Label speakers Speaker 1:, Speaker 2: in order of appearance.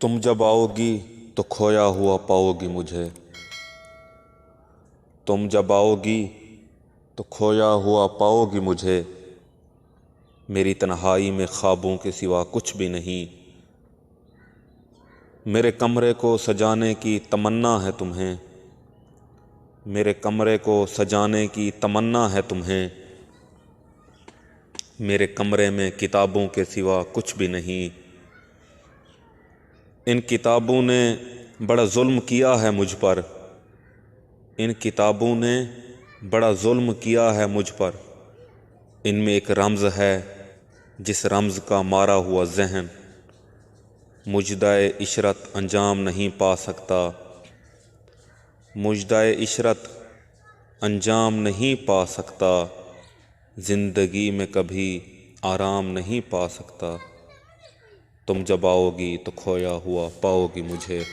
Speaker 1: تم جب آؤ گی تو کھویا ہوا پاؤ گی مجھے، تم جب آؤ گی تو کھویا ہوا پاؤ گی مجھے، میری تنہائی میں خوابوں کے سوا کچھ بھی نہیں۔ میرے کمرے کو سجانے کی تمنا ہے تمہیں، میرے کمرے کو سجانے کی تمنا ہے تمہیں، میرے کمرے میں کتابوں کے سوا کچھ بھی نہیں۔ ان کتابوں نے بڑا ظلم کیا ہے مجھ پر، ان کتابوں نے بڑا ظلم کیا ہے مجھ پر۔ ان میں ایک رمز ہے جس رمز کا مارا ہوا ذہن مجدائے عشرت انجام نہیں پا سکتا، مجدائے عشرت انجام نہیں پا سکتا، زندگی میں کبھی آرام نہیں پا سکتا۔ تم جب آؤ گی تو کھویا ہوا پاؤ گی مجھے۔